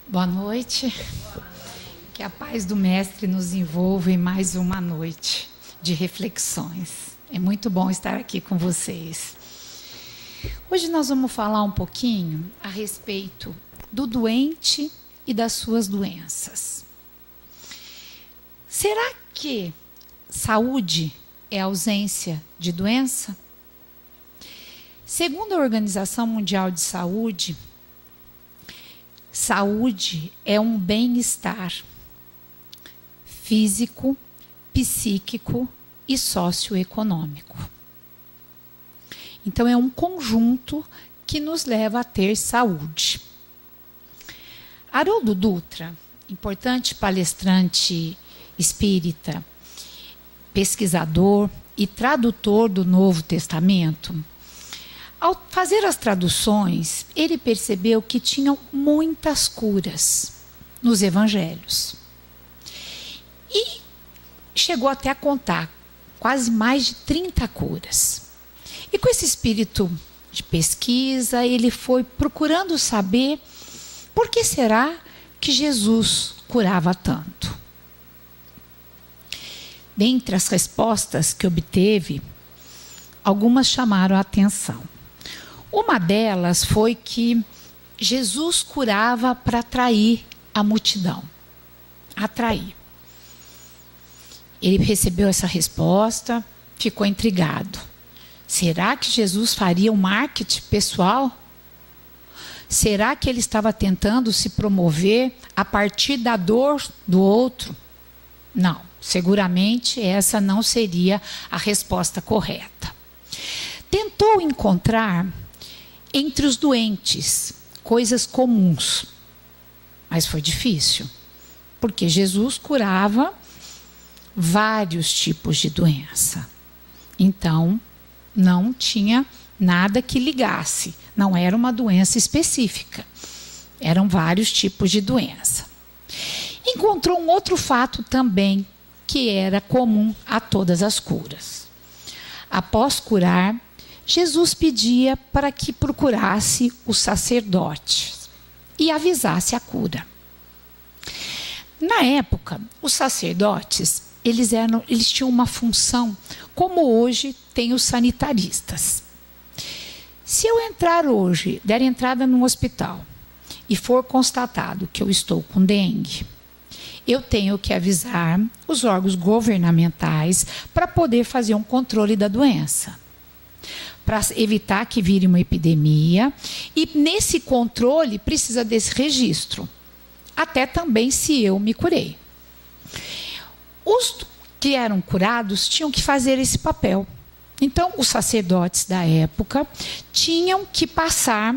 Boa noite. Que a paz do Mestre nos envolva em mais uma noite de reflexões. É muito bom estar aqui com vocês. Hoje nós vamos falar um pouquinho a respeito do doente e das suas doenças. Será que saúde é ausência de doença? Segundo a Organização Mundial de Saúde, saúde é um bem-estar físico, psíquico e socioeconômico. Então, é um conjunto que nos leva a ter saúde. Haroldo Dutra, importante palestrante espírita, pesquisador e tradutor do Novo Testamento, ao fazer as traduções, ele percebeu que tinham muitas curas nos evangelhos. E chegou até a contar quase mais de 30 curas. E com esse espírito de pesquisa, ele foi procurando saber por que será que Jesus curava tanto. Dentre as respostas que obteve, algumas chamaram a atenção. Uma delas foi que Jesus curava para atrair a multidão. Atrair. Ele recebeu essa resposta, ficou intrigado. Será que Jesus faria um marketing pessoal? Será que ele estava tentando se promover a partir da dor do outro? Não, seguramente essa não seria a resposta correta. Tentou encontrar entre os doentes coisas comuns, mas foi difícil, porque Jesus curava vários tipos de doença. Então, não tinha nada que ligasse, não era uma doença específica, eram vários tipos de doença. Encontrou um outro fato também que era comum a todas as curas. Após curar, Jesus pedia para que procurasse os sacerdotes e avisasse a cura. Na época, os sacerdotes, eles tinham uma função como hoje tem os sanitaristas. Se eu entrar hoje, der entrada num hospital e for constatado que eu estou com dengue, eu tenho que avisar os órgãos governamentais para poder fazer um controle da doença, para evitar que vire uma epidemia, e nesse controle precisa desse registro, até também se eu me curei. Os que eram curados tinham que fazer esse papel. Então, os sacerdotes da época tinham que passar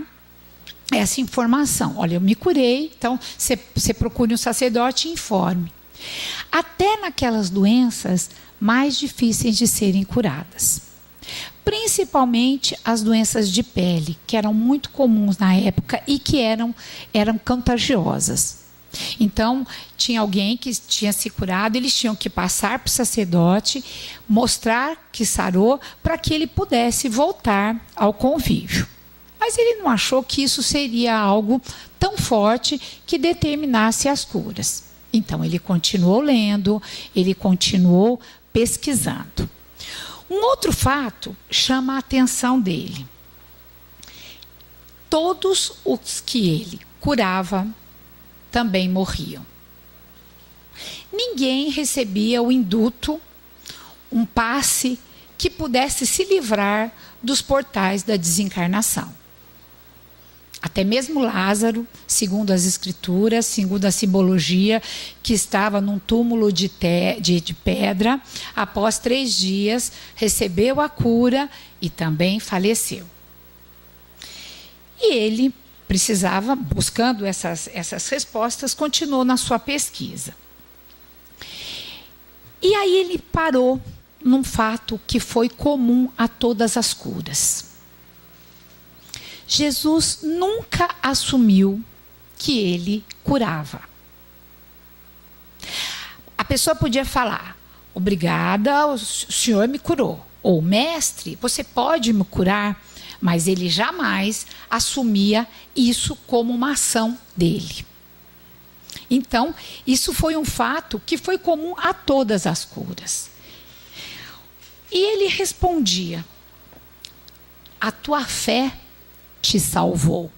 essa informação. Olha, eu me curei, então você procure um sacerdote e informe. Até naquelas doenças mais difíceis de serem curadas. Principalmente as doenças de pele, que eram muito comuns na época e que eram contagiosas. Então, tinha alguém que tinha se curado, eles tinham que passar para o sacerdote, mostrar que sarou, para que ele pudesse voltar ao convívio. Mas ele não achou que isso seria algo tão forte que determinasse as curas. Então, ele continuou lendo, ele continuou pesquisando. Um outro fato chama a atenção dele. Todos os que ele curava também morriam. Ninguém recebia o induto, um passe que pudesse se livrar dos portais da desencarnação. Até mesmo Lázaro, segundo as escrituras, segundo a simbologia, que estava num túmulo de pedra, após 3 dias, recebeu a cura e também faleceu. E ele precisava, buscando essas respostas, continuou na sua pesquisa. E aí ele parou num fato que foi comum a todas as curas. Jesus nunca assumiu que ele curava. A pessoa podia falar, obrigada, o senhor me curou. Ou, mestre, você pode me curar? Mas ele jamais assumia isso como uma ação dele. Então, isso foi um fato que foi comum a todas as curas. E ele respondia: a tua fé te salvou.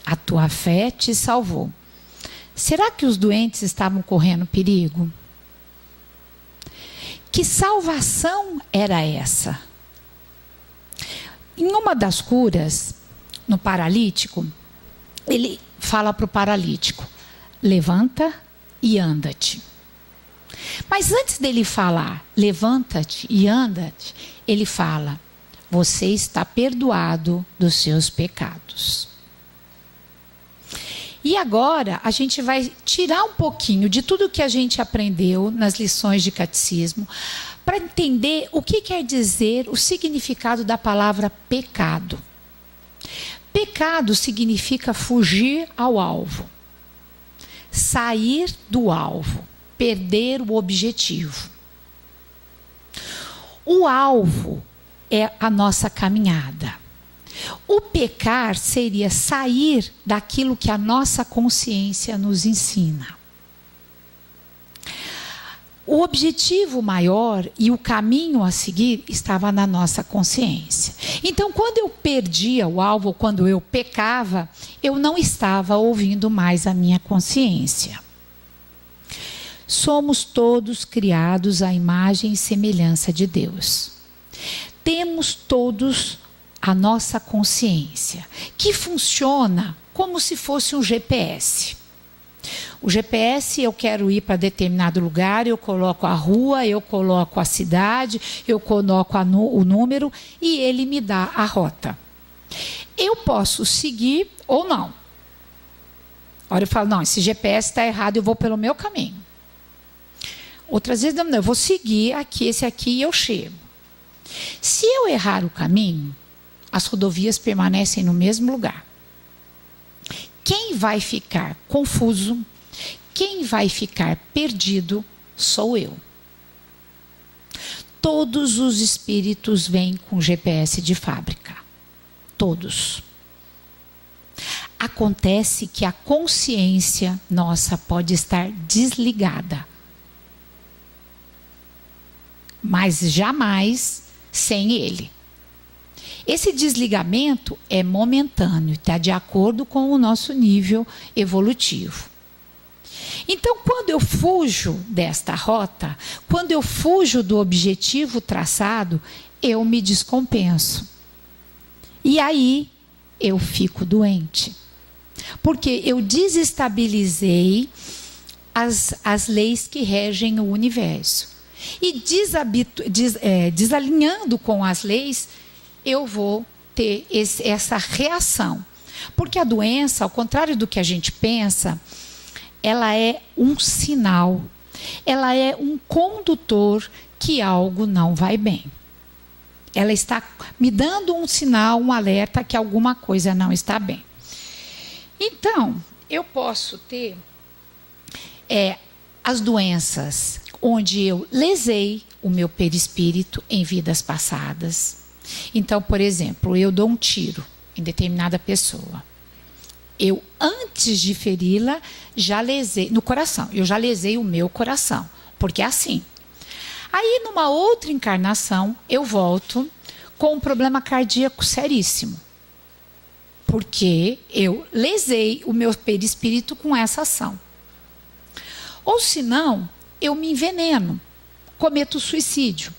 A tua fé te salvou. Será que os doentes estavam correndo perigo? Que salvação era essa? Em uma das curas, no paralítico, ele fala para o paralítico: levanta e anda-te. Mas antes dele falar, levanta-te e anda-te, ele fala: você está perdoado dos seus pecados. E agora a gente vai tirar um pouquinho de tudo que a gente aprendeu nas lições de catecismo para entender o que quer dizer o significado da palavra pecado. Pecado significa fugir ao alvo, sair do alvo, perder o objetivo. O alvo é a nossa caminhada. O pecar seria sair daquilo que a nossa consciência nos ensina. O objetivo maior e o caminho a seguir estava na nossa consciência. Então, quando eu perdia o alvo, quando eu pecava, eu não estava ouvindo mais a minha consciência. Somos todos criados à imagem e semelhança de Deus. Temos todos a nossa consciência, que funciona como se fosse um GPS. O GPS, eu quero ir para determinado lugar, eu coloco a rua, eu coloco a cidade, eu coloco o número e ele me dá a rota. Eu posso seguir ou não. Agora eu falo: não, esse GPS está errado, eu vou pelo meu caminho. Outras vezes, não, eu vou seguir aqui, esse aqui e eu chego. Se eu errar o caminho, as rodovias permanecem no mesmo lugar. Quem vai ficar confuso, quem vai ficar perdido, sou eu. Todos os espíritos vêm com GPS de fábrica. Todos. Acontece que a consciência nossa pode estar desligada. Mas jamais sem ele. Esse desligamento é momentâneo, está de acordo com o nosso nível evolutivo. Então, quando eu fujo desta rota, quando eu fujo do objetivo traçado, eu me descompenso. E aí, eu fico doente. Porque eu desestabilizei as leis que regem o universo. E desalinhando com as leis, eu vou ter essa reação. Porque a doença, ao contrário do que a gente pensa, ela é um sinal. Ela é um condutor que algo não vai bem. Ela está me dando um sinal, um alerta que alguma coisa não está bem. Então, eu posso ter as doenças onde eu lesei o meu perispírito em vidas passadas. Então, por exemplo, eu dou um tiro em determinada pessoa. Eu, antes de feri-la, já lesei no coração. Eu já lesei o meu coração, porque é assim. Aí, numa outra encarnação, eu volto com um problema cardíaco seríssimo. Porque eu lesei o meu perispírito com essa ação. Ou senão, eu me enveneno, cometo suicídio,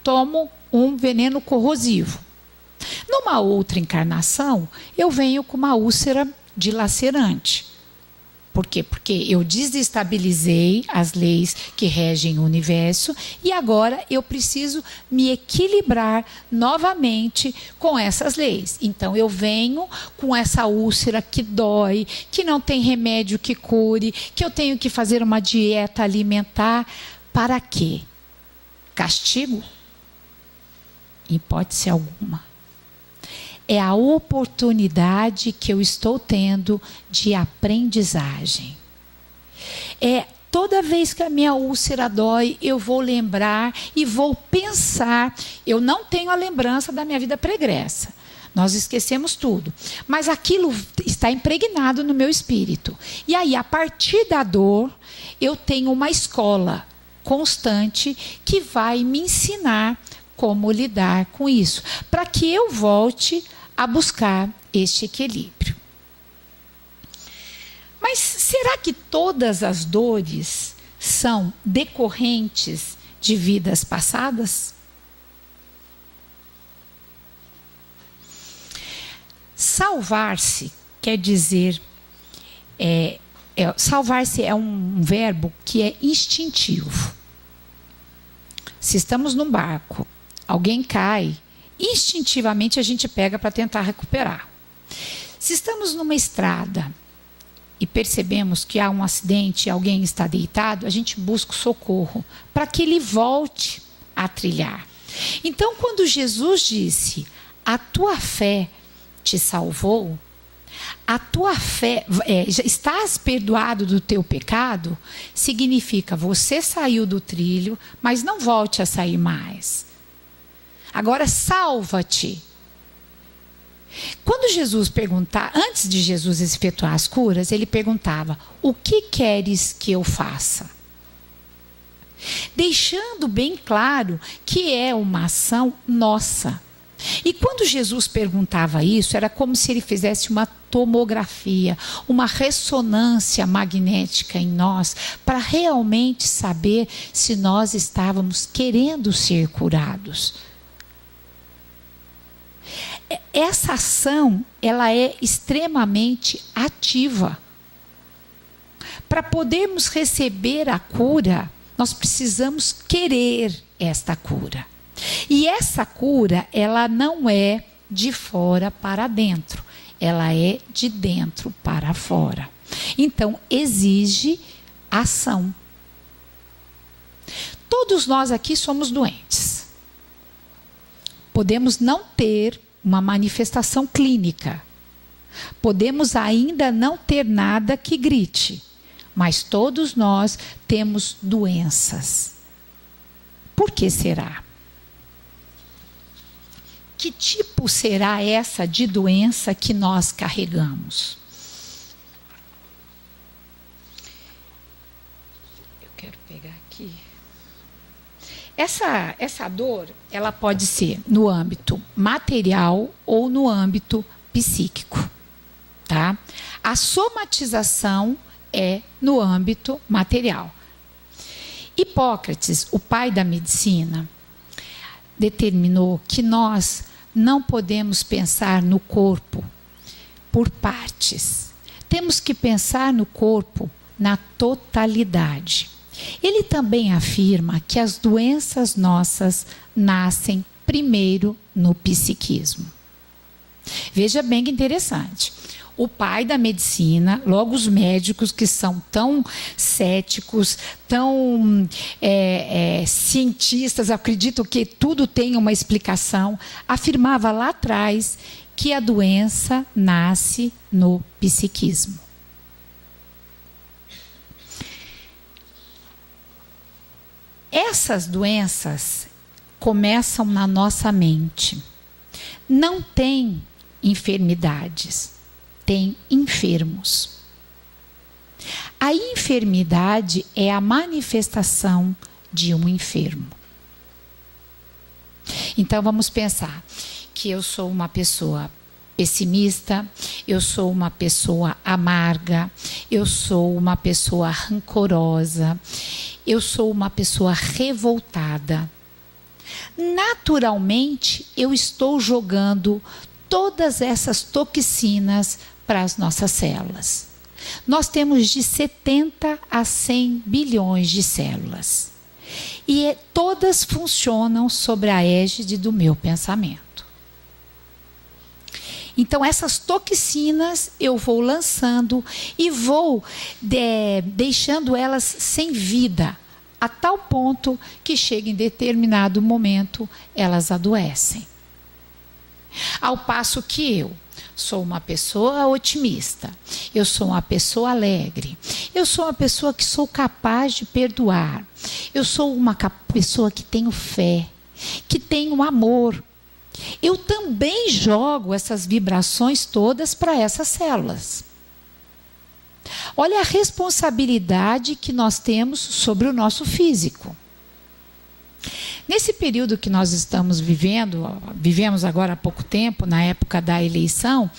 tomo um veneno corrosivo. Numa outra encarnação, eu venho com uma úlcera dilacerante. Por quê? Porque eu desestabilizei as leis que regem o universo e agora eu preciso me equilibrar novamente com essas leis. Então eu venho com essa úlcera que dói, que não tem remédio que cure, que eu tenho que fazer uma dieta alimentar. Para quê? Castigo? Em hipótese alguma. É a oportunidade que eu estou tendo de aprendizagem. Toda vez que a minha úlcera dói, eu vou lembrar e vou pensar. Eu não tenho a lembrança da minha vida pregressa, Nós esquecemos tudo. Mas aquilo está impregnado no meu espírito. E aí, a partir da dor, eu tenho uma escola constante que vai me ensinar como lidar com isso, para que eu volte a buscar este equilíbrio. Mas será que todas as dores são decorrentes de vidas passadas? Salvar-se quer dizer, salvar-se é um verbo que é instintivo. Se estamos num barco, alguém cai, instintivamente a gente pega para tentar recuperar. Se estamos numa estrada e percebemos que há um acidente e alguém está deitado, a gente busca o socorro para que ele volte a trilhar. Então, quando Jesus disse, a tua fé te salvou, a tua fé, estás perdoado do teu pecado, significa você saiu do trilho, mas não volte a sair mais. Agora salva-te. Quando Jesus perguntava, antes de Jesus efetuar as curas, ele perguntava, o que queres que eu faça? Deixando bem claro que é uma ação nossa. E quando Jesus perguntava isso, era como se ele fizesse uma tomografia, uma ressonância magnética em nós, para realmente saber se nós estávamos querendo ser curados. Essa ação, ela é extremamente ativa. Para podermos receber a cura, nós precisamos querer esta cura. E essa cura, ela não é de fora para dentro, ela é de dentro para fora. Então, exige ação. Todos nós aqui somos doentes. Podemos não ter uma manifestação clínica. Podemos ainda não ter nada que grite, mas todos nós temos doenças. Por que será? Que tipo será essa de doença que nós carregamos? Eu quero pegar aqui. Essa dor, ela pode ser no âmbito material ou no âmbito psíquico, tá? A somatização é no âmbito material. Hipócrates, o pai da medicina, determinou que nós não podemos pensar no corpo por partes. Temos que pensar no corpo na totalidade. Ele também afirma que as doenças nossas nascem primeiro no psiquismo. Veja bem que interessante. O pai da medicina, logo os médicos que são tão céticos, tão cientistas, acreditam que tudo tem uma explicação, afirmava lá atrás que a doença nasce no psiquismo. Essas doenças começam na nossa mente. Não tem enfermidades, tem enfermos. A enfermidade é a manifestação de um enfermo. Então vamos pensar que eu sou uma pessoa pessimista, eu sou uma pessoa amarga, eu sou uma pessoa rancorosa, eu sou uma pessoa revoltada. Naturalmente, eu estou jogando todas essas toxinas para as nossas células. Nós temos de 70 a 100 bilhões de células. E todas funcionam sobre a égide do meu pensamento. Então, essas toxinas eu vou lançando e vou deixando elas sem vida, a tal ponto que chega em determinado momento, elas adoecem. Ao passo que eu sou uma pessoa otimista, eu sou uma pessoa alegre, eu sou uma pessoa que sou capaz de perdoar, eu sou uma pessoa que tenho fé, que tenho amor. eu também jogo essas vibrações todas para essas células. Olha a responsabilidade que nós temos sobre o nosso físico. Nesse período que nós estamos vivemos agora há pouco tempo, na época da eleição,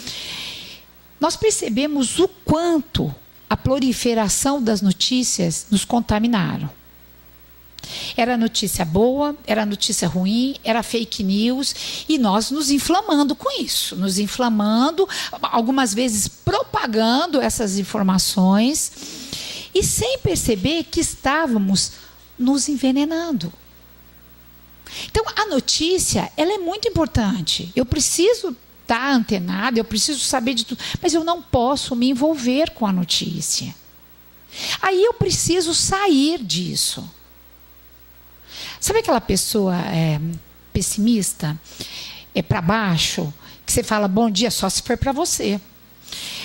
nós percebemos o quanto a proliferação das notícias nos contaminaram. Era notícia boa, era notícia ruim, era fake news, e nós nos inflamando com isso, nos inflamando, algumas vezes propagando essas informações, e sem perceber que estávamos nos envenenando. Então, a notícia, ela é muito importante. Eu preciso estar antenado, eu preciso saber de tudo, mas eu não posso me envolver com a notícia. Aí eu preciso sair disso. Sabe aquela pessoa pessimista, para baixo, que você fala bom dia só se for para você?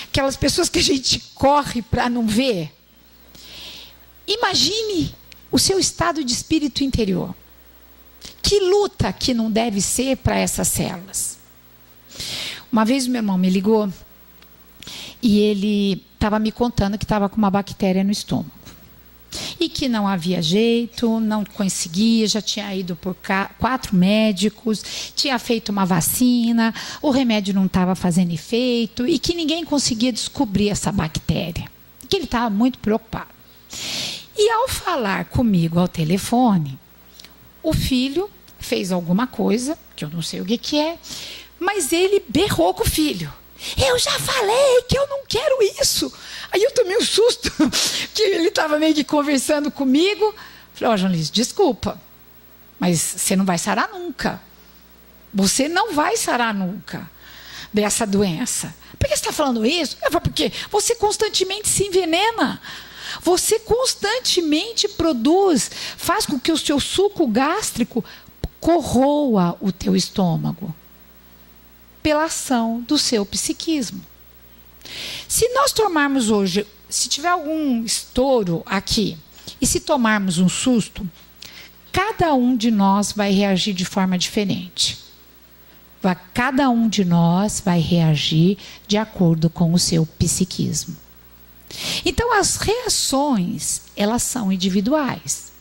Aquelas pessoas que a gente corre para não ver. Imagine o seu estado de espírito interior. Que luta que não deve ser para essas células. Uma vez o meu irmão me ligou e ele estava me contando que estava com uma bactéria no estômago. E que não havia jeito, não conseguia, já tinha ido por 4 médicos, tinha feito uma vacina, o remédio não estava fazendo efeito e que ninguém conseguia descobrir essa bactéria. Que ele estava muito preocupado. E ao falar comigo ao telefone, o filho fez alguma coisa, que eu não sei o que é, mas ele berrou com o filho. Eu já falei que eu não quero isso. Aí eu tomei um susto, que ele estava meio que conversando comigo. Falei, João Luiz, desculpa, mas você não vai sarar nunca. Você não vai sarar nunca dessa doença. Por que você está falando isso? Porque você constantemente se envenena. Você constantemente faz com que o seu suco gástrico corroa o teu estômago pela ação do seu psiquismo. Se nós tomarmos hoje, se tiver algum estouro aqui, e se tomarmos um susto, cada um de nós vai reagir de forma diferente. Cada um de nós vai reagir de acordo com o seu psiquismo. Então, as reações, elas são individuais.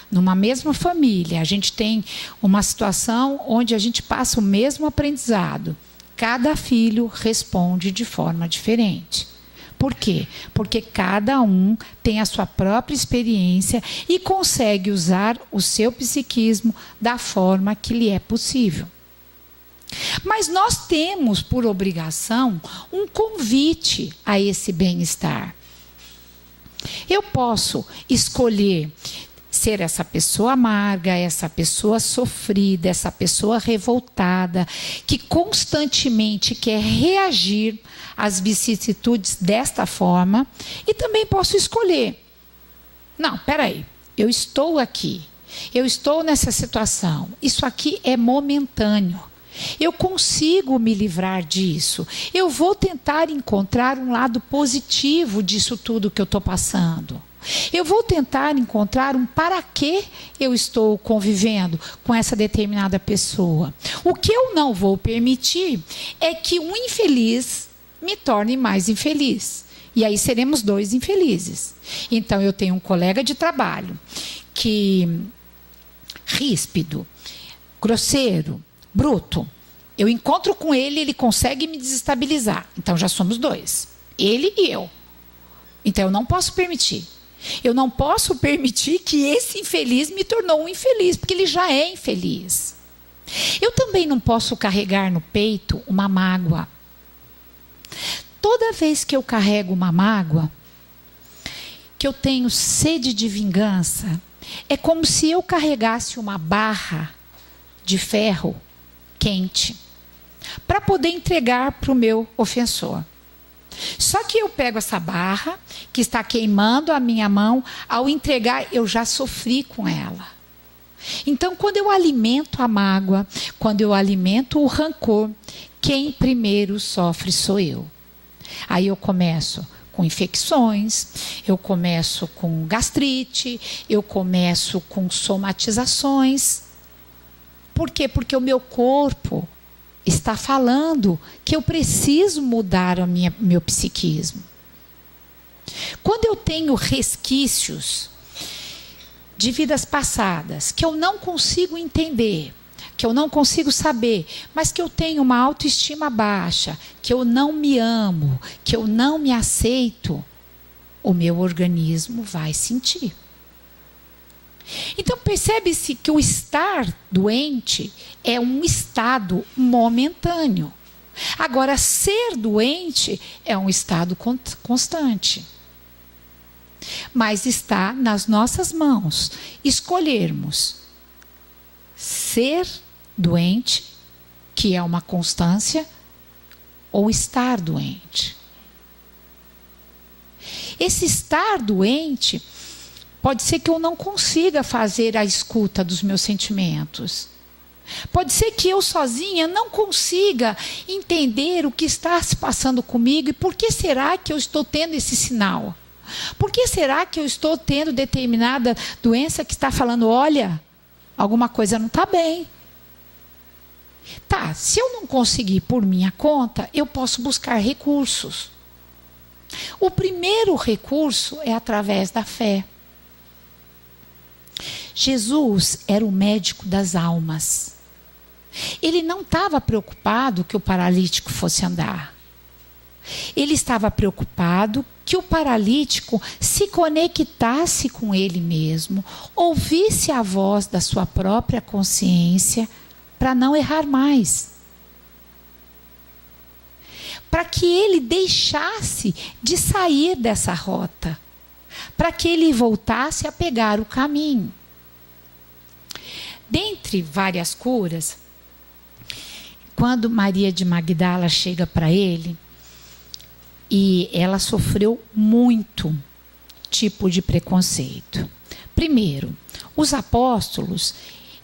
Numa mesma família, a gente tem uma situação onde a gente passa o mesmo aprendizado. Cada filho responde de forma diferente. Por quê? Porque cada um tem a sua própria experiência e consegue usar o seu psiquismo da forma que lhe é possível. Mas nós temos, por obrigação, um convite a esse bem-estar. Eu posso escolher ser essa pessoa amarga, essa pessoa sofrida, essa pessoa revoltada, que constantemente quer reagir às vicissitudes desta forma, e também posso escolher. Não, peraí, eu estou aqui, eu estou nessa situação, isso aqui é momentâneo. Eu consigo me livrar disso. Eu vou tentar encontrar um lado positivo disso tudo que eu estou passando. Eu vou tentar encontrar um para que eu estou convivendo com essa determinada pessoa. O que eu não vou permitir é que um infeliz me torne mais infeliz. E aí seremos 2 infelizes. Então eu tenho um colega de trabalho que ríspido, grosseiro, bruto. Eu encontro com ele, ele consegue me desestabilizar. Então já somos 2. Ele e eu. Então eu não posso permitir. Eu não posso permitir que esse infeliz me tornou um infeliz, porque ele já é infeliz. Eu também não posso carregar no peito uma mágoa. Toda vez que eu carrego uma mágoa, que eu tenho sede de vingança, é como se eu carregasse uma barra de ferro quente para poder entregar para o meu ofensor. Só que eu pego essa barra que está queimando a minha mão, ao entregar eu já sofri com ela. Então, quando eu alimento a mágoa, quando eu alimento o rancor, quem primeiro sofre sou eu. Aí eu começo com infecções, eu começo com gastrite, eu começo com somatizações. Por quê? Porque o meu corpo está falando que eu preciso mudar o meu psiquismo. Quando eu tenho resquícios de vidas passadas que eu não consigo entender, que eu não consigo saber, mas que eu tenho uma autoestima baixa, que eu não me amo, que eu não me aceito, o meu organismo vai sentir. Então percebe-se que o estar doente é um estado momentâneo. Agora, ser doente é um estado constante. Mas está nas nossas mãos escolhermos ser doente, que é uma constância, ou estar doente. Esse estar doente pode ser que eu não consiga fazer a escuta dos meus sentimentos. Pode ser que eu sozinha não consiga entender o que está se passando comigo e por que será que eu estou tendo esse sinal. Por que será que eu estou tendo determinada doença que está falando, olha, alguma coisa não está bem. Tá, se eu não conseguir por minha conta, eu posso buscar recursos. O primeiro recurso é através da fé. Jesus era o médico das almas. Ele não estava preocupado que o paralítico fosse andar. Ele estava preocupado que o paralítico se conectasse com ele mesmo, ouvisse a voz da sua própria consciência para não errar mais. Para que ele deixasse de sair dessa rota, para que ele voltasse a pegar o caminho. Dentre várias curas, quando Maria de Magdala chega para ele, e ela sofreu muito tipo de preconceito. Primeiro, os apóstolos,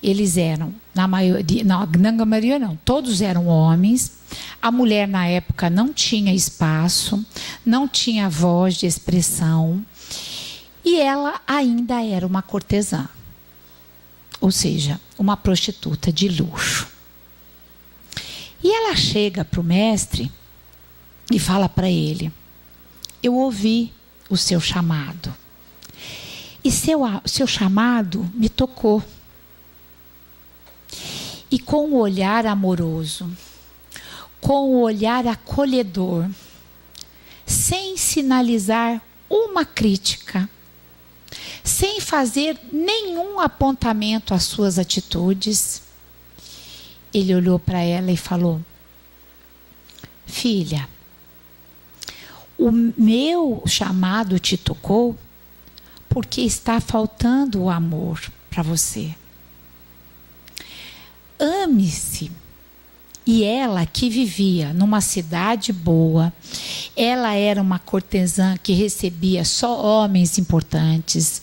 eles eram, na maioria não, todos eram homens. A mulher na época não tinha espaço, não tinha voz de expressão, e ela ainda era uma cortesã, ou seja, uma prostituta de luxo. E ela chega para o mestre e fala para ele, eu ouvi o seu chamado. E seu chamado me tocou. E com o olhar amoroso, com o olhar acolhedor, sem sinalizar uma crítica, sem fazer nenhum apontamento às suas atitudes, ele olhou para ela e falou, filha, o meu chamado te tocou porque está faltando o amor para você. Ame-se. E ela, que vivia numa cidade boa, ela era uma cortesã que recebia só homens importantes,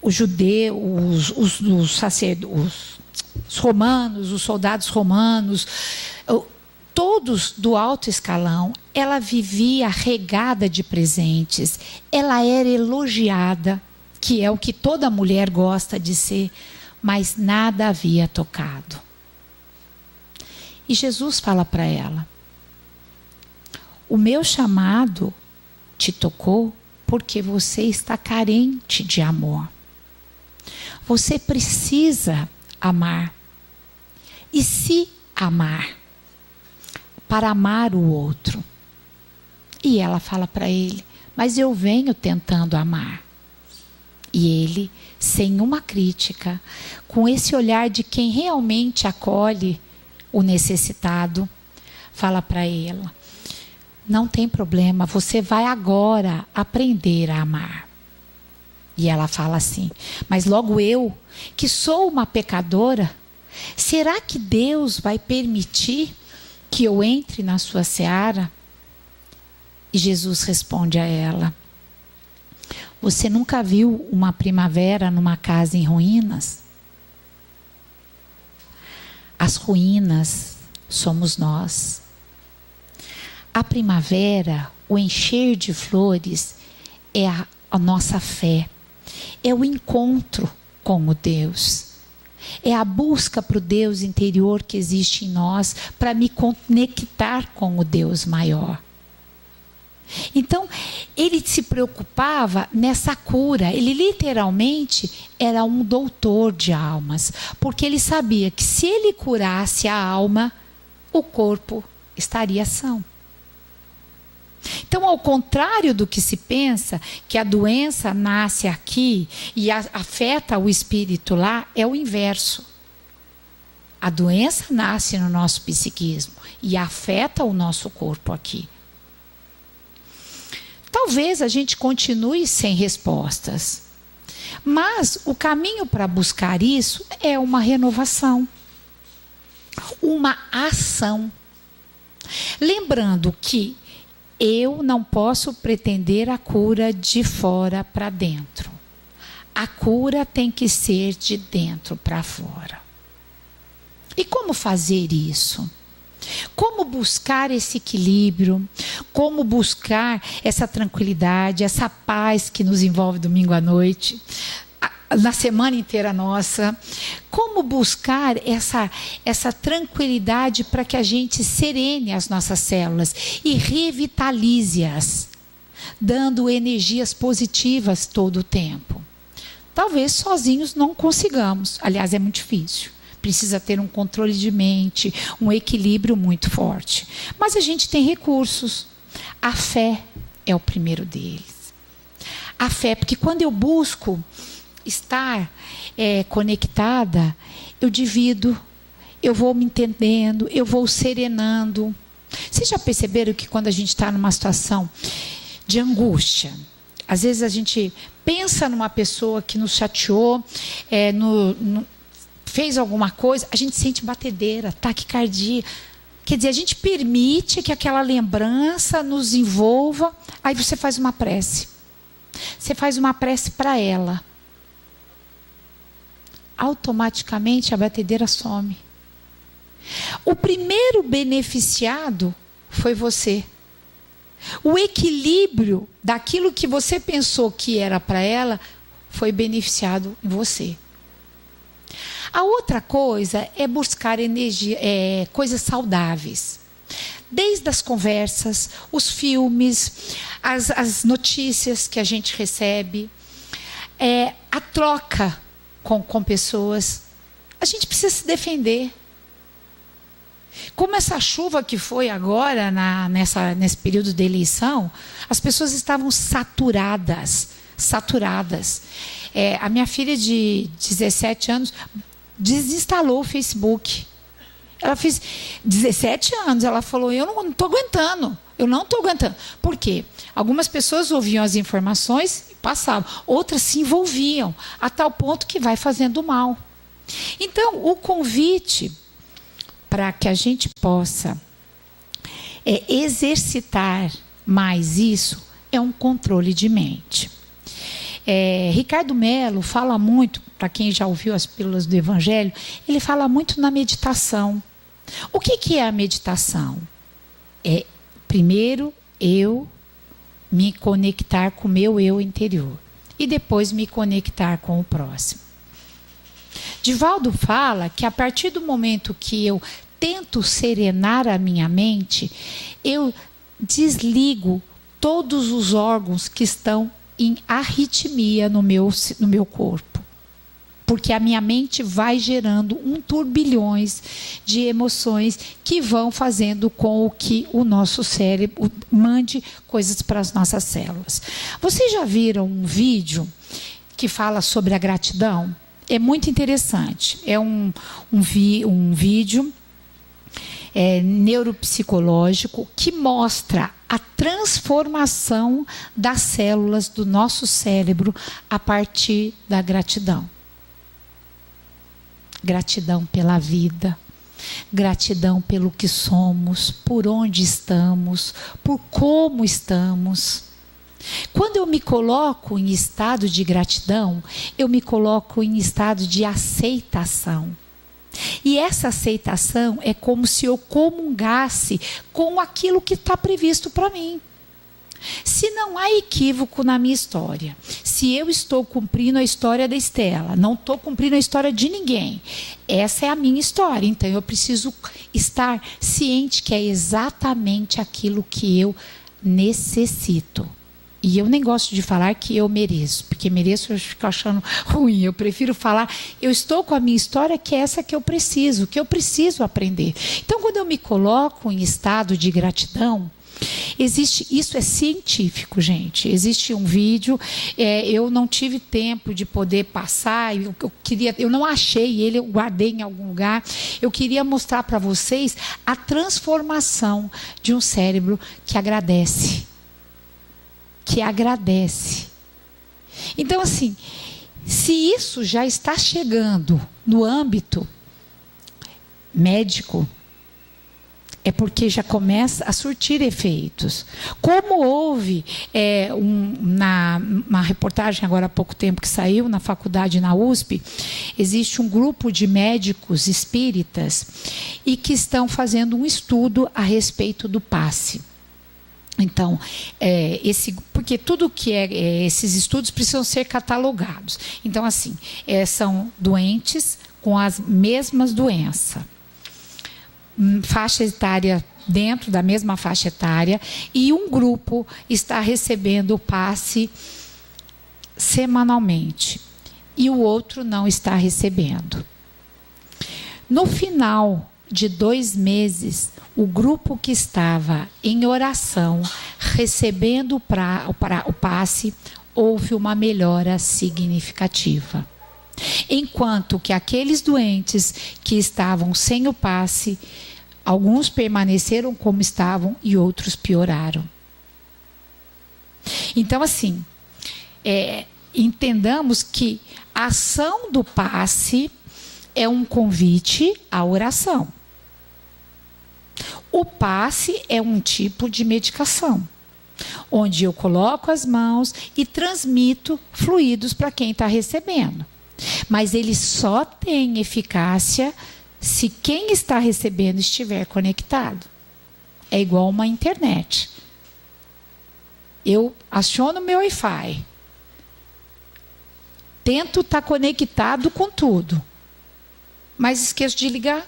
os judeus, os romanos, os soldados romanos, todos do alto escalão. Ela vivia regada de presentes, ela era elogiada, que é o que toda mulher gosta de ser, mas nada havia tocado. E Jesus fala para ela, o meu chamado te tocou porque você está carente de amor. Você precisa amar e se amar para amar o outro. E ela fala para ele, mas eu venho tentando amar. E ele, sem uma crítica, com esse olhar de quem realmente acolhe o necessitado, fala para ela, não tem problema, você vai agora aprender a amar. E ela fala assim, mas logo eu, que sou uma pecadora, será que Deus vai permitir que eu entre na sua seara? E Jesus responde a ela, você nunca viu uma primavera numa casa em ruínas? As ruínas somos nós. A primavera, o encher de flores, é a nossa fé. É o encontro com o Deus. É a busca para o Deus interior que existe em nós, para me conectar com o Deus maior. Então, ele se preocupava nessa cura. Ele literalmente era um doutor de almas, porque ele sabia que se ele curasse a alma, o corpo estaria são. Então, ao contrário do que se pensa, que a doença nasce aqui e afeta o espírito lá, é o inverso. A doença nasce no nosso psiquismo e afeta o nosso corpo aqui. Talvez a gente continue sem respostas, mas o caminho para buscar isso é uma renovação, uma ação. Lembrando que eu não posso pretender a cura de fora para dentro. A cura tem que ser de dentro para fora. E como fazer isso? Como buscar esse equilíbrio? Como buscar essa tranquilidade, essa paz que nos envolve domingo à noite, na semana inteira nossa? Como buscar essa tranquilidade para que a gente serene as nossas células e revitalize-as, dando energias positivas todo o tempo? Talvez sozinhos não consigamos, aliás, é muito difícil. Precisa ter um controle de mente, um equilíbrio muito forte. Mas a gente tem recursos. A fé é o primeiro deles. A fé, porque quando eu busco estar conectada, eu divido, eu vou me entendendo, eu vou serenando. Vocês já perceberam que quando a gente está numa situação de angústia, às vezes a gente pensa numa pessoa que nos chateou, fez alguma coisa, a gente sente batedeira, taquicardia. Quer dizer, a gente permite que aquela lembrança nos envolva. Aí você faz uma prece. Você faz uma prece para ela. Automaticamente a batedeira some. O primeiro beneficiado foi você. O equilíbrio daquilo que você pensou que era para ela foi beneficiado em você. A outra coisa é buscar energia, coisas saudáveis. Desde as conversas, os filmes, as notícias que a gente recebe, a troca com pessoas. A gente precisa se defender. Como essa chuva que foi agora, nesse período de eleição, as pessoas estavam saturadas. A minha filha de 17 anos desinstalou o Facebook. Ela fez 17 anos, ela falou, eu não estou aguentando. Por quê? Algumas pessoas ouviam as informações e passavam. Outras se envolviam, a tal ponto que vai fazendo mal. Então, o convite para que a gente possa exercitar mais isso é um controle de mente. Ricardo Mello fala muito, para quem já ouviu as pílulas do Evangelho, ele fala muito na meditação. O que é a meditação? Primeiro, eu me conectar com o meu eu interior e depois me conectar com o próximo. Divaldo fala que a partir do momento que eu tento serenar a minha mente, eu desligo todos os órgãos que estão em arritmia no meu corpo. Porque a minha mente vai gerando turbilhões de emoções que vão fazendo com que o nosso cérebro mande coisas para as nossas células. Vocês já viram um vídeo que fala sobre a gratidão? É muito interessante. É um vídeo neuropsicológico que mostra a transformação das células do nosso cérebro a partir da gratidão. Gratidão pela vida, gratidão pelo que somos, por onde estamos, por como estamos. Quando eu me coloco em estado de gratidão, eu me coloco em estado de aceitação. E essa aceitação é como se eu comungasse com aquilo que está previsto para mim. Se não há equívoco na minha história, se se eu estou cumprindo a história da Estela, não estou cumprindo a história de ninguém. Essa é a minha história, então eu preciso estar ciente que é exatamente aquilo que eu necessito. E eu nem gosto de falar que eu mereço, porque mereço eu fico achando ruim. Eu prefiro falar, eu estou com a minha história, que é essa que eu preciso aprender. Então, quando eu me coloco em estado de gratidão, isso é científico, gente. Existe um vídeo, eu não tive tempo de poder passar, eu não achei ele, eu guardei em algum lugar. Eu queria mostrar para vocês a transformação de um cérebro que agradece. Então, assim, se isso já está chegando no âmbito médico, é porque já começa a surtir efeitos. Como houve uma reportagem agora há pouco tempo que saiu na faculdade, na USP, existe um grupo de médicos espíritas e que estão fazendo um estudo a respeito do passe. Então, porque tudo que esses estudos precisam ser catalogados. Então, assim, são doentes com as mesmas doenças. Faixa etária dentro da mesma faixa etária, e um grupo está recebendo o passe semanalmente e o outro não está recebendo. No final de 2 meses, o grupo que estava em oração, recebendo o passe, houve uma melhora significativa. Enquanto que aqueles doentes que estavam sem o passe, alguns permaneceram como estavam e outros pioraram. Então, assim, entendamos que a ação do passe é um convite à oração. O passe é um tipo de medicação, onde eu coloco as mãos e transmito fluidos para quem está recebendo. Mas ele só tem eficácia se quem está recebendo estiver conectado. É igual uma internet. Eu aciono meu Wi-Fi. Tento estar conectado com tudo. Mas esqueço de ligar.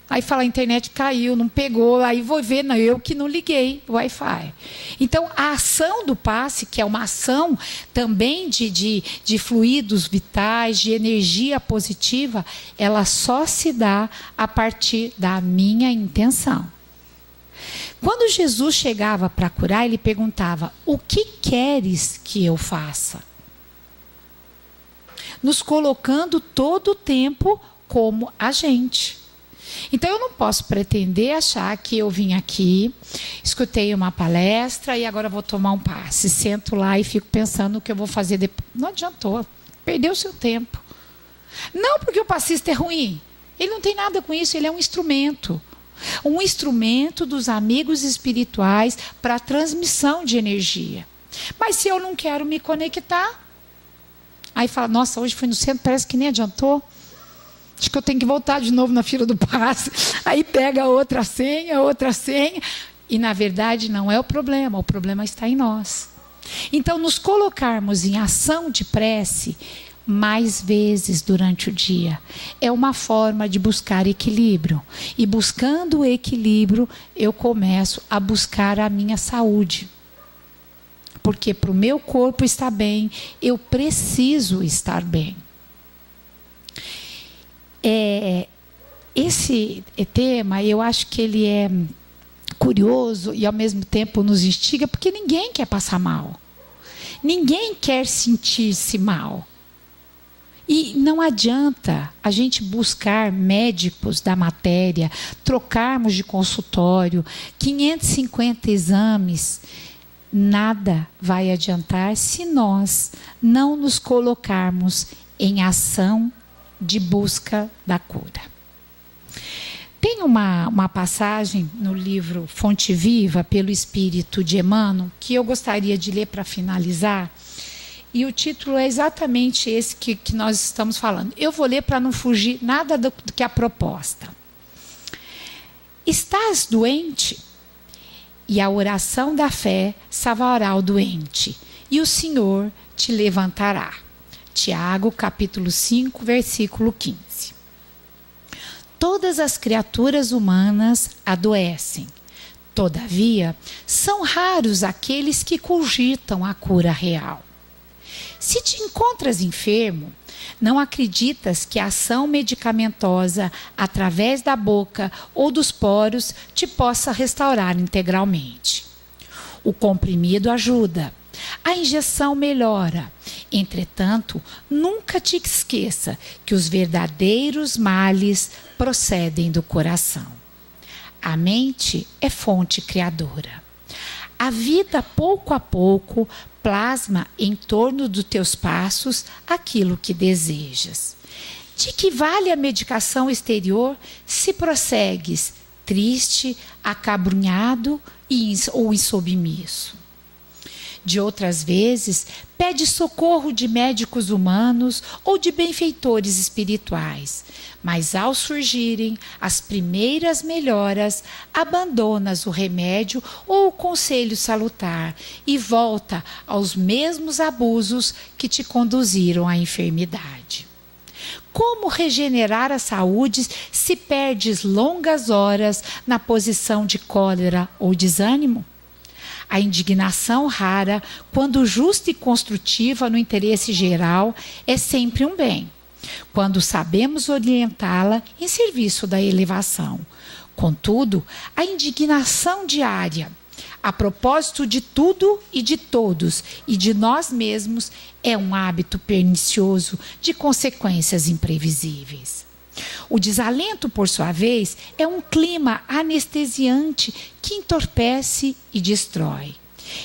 Aí fala, a internet caiu, não pegou, aí vou ver, não, eu que não liguei o Wi-Fi. Então, a ação do passe, que é uma ação também de fluidos vitais, de energia positiva, ela só se dá a partir da minha intenção. Quando Jesus chegava para curar, ele perguntava, o que queres que eu faça? Nos colocando todo o tempo como agente. Então, eu não posso pretender achar que eu vim aqui, escutei uma palestra e agora vou tomar um passe. Sento lá e fico pensando o que eu vou fazer depois. Não adiantou. Perdeu o seu tempo. Não porque o passista é ruim. Ele não tem nada com isso, ele é um instrumento. Um instrumento dos amigos espirituais para a transmissão de energia. Mas se eu não quero me conectar, aí fala, nossa, hoje fui no centro, parece que nem adiantou. Acho que eu tenho que voltar de novo na fila do passe. Aí pega outra senha. E, na verdade, não é o problema está em nós. Então, nos colocarmos em ação de prece mais vezes durante o dia é uma forma de buscar equilíbrio. E buscando o equilíbrio, eu começo a buscar a minha saúde. Porque para o meu corpo estar bem, eu preciso estar bem. Esse tema, eu acho que ele é curioso e ao mesmo tempo nos instiga, porque ninguém quer passar mal. Ninguém quer sentir-se mal. E não adianta a gente buscar médicos da matéria, trocarmos de consultório, 550 exames. Nada vai adiantar se nós não nos colocarmos em ação de busca da cura. Tem uma passagem no livro Fonte Viva, pelo Espírito de Emmanuel, que eu gostaria de ler para finalizar, e o título é exatamente esse que nós estamos falando. Eu vou ler para não fugir nada do que a proposta. Estás doente? E a oração da fé salvará o doente. e o Senhor te levantará. Tiago, capítulo 5, versículo 15. Todas as criaturas humanas adoecem. Todavia, são raros aqueles que cogitam a cura real. Se te encontras enfermo, não acreditas que a ação medicamentosa através da boca ou dos poros te possa restaurar integralmente. O comprimido ajuda, a injeção melhora. Entretanto, nunca te esqueça que os verdadeiros males procedem do coração. A mente é fonte criadora. A vida, pouco a pouco, plasma em torno dos teus passos aquilo que desejas. De que vale a medicação exterior se prossegues triste, acabrunhado ou insubmisso? De outras vezes, pede socorro de médicos humanos ou de benfeitores espirituais, mas ao surgirem as primeiras melhoras, abandonas o remédio ou o conselho salutar e volta aos mesmos abusos que te conduziram à enfermidade. Como regenerar a saúde se perdes longas horas na posição de cólera ou desânimo? A indignação rara, quando justa e construtiva no interesse geral, é sempre um bem, quando sabemos orientá-la em serviço da elevação. Contudo, a indignação diária, a propósito de tudo e de todos e de nós mesmos, é um hábito pernicioso de consequências imprevisíveis. O desalento, por sua vez, é um clima anestesiante que entorpece e destrói.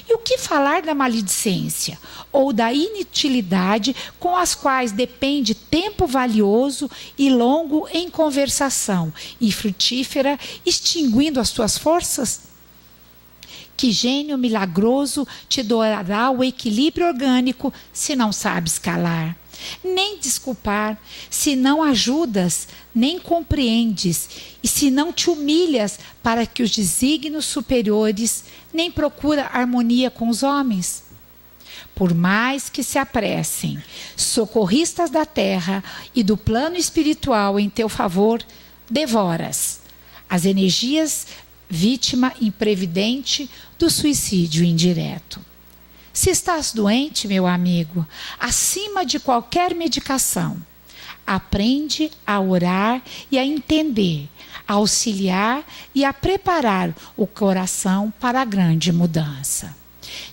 E o que falar da maledicência ou da inutilidade com as quais depende tempo valioso e longo em conversação e frutífera, extinguindo as tuas forças? Que gênio milagroso te doará o equilíbrio orgânico se não sabes calar? Nem desculpar, se não ajudas, nem compreendes, e se não te humilhas para que os desígnios superiores, nem procura harmonia com os homens. Por mais que se apressem, socorristas da terra e do plano espiritual em teu favor, devoras as energias vítima imprevidente do suicídio indireto. Se estás doente, meu amigo, acima de qualquer medicação, aprende a orar e a entender, a auxiliar e a preparar o coração para a grande mudança.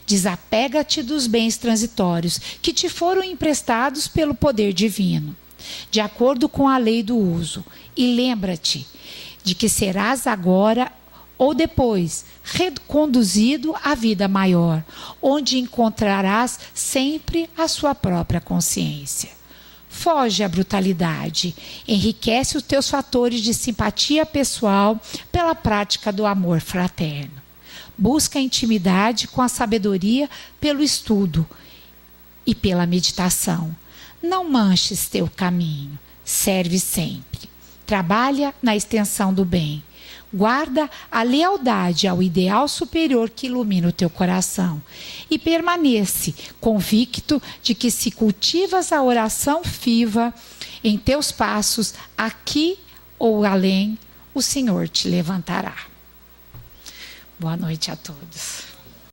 Desapega-te dos bens transitórios que te foram emprestados pelo poder divino, de acordo com a lei do uso, e lembra-te de que serás agora ou depois reconduzido à vida maior, onde encontrarás sempre a sua própria consciência. Foge à brutalidade, enriquece os teus fatores de simpatia pessoal pela prática do amor fraterno. Busca a intimidade com a sabedoria pelo estudo e pela meditação. Não manches teu caminho, serve sempre. Trabalha na extensão do bem. Guarda a lealdade ao ideal superior que ilumina o teu coração e permanece convicto de que se cultivas a oração viva em teus passos, aqui ou além, o Senhor te levantará. Boa noite a todos.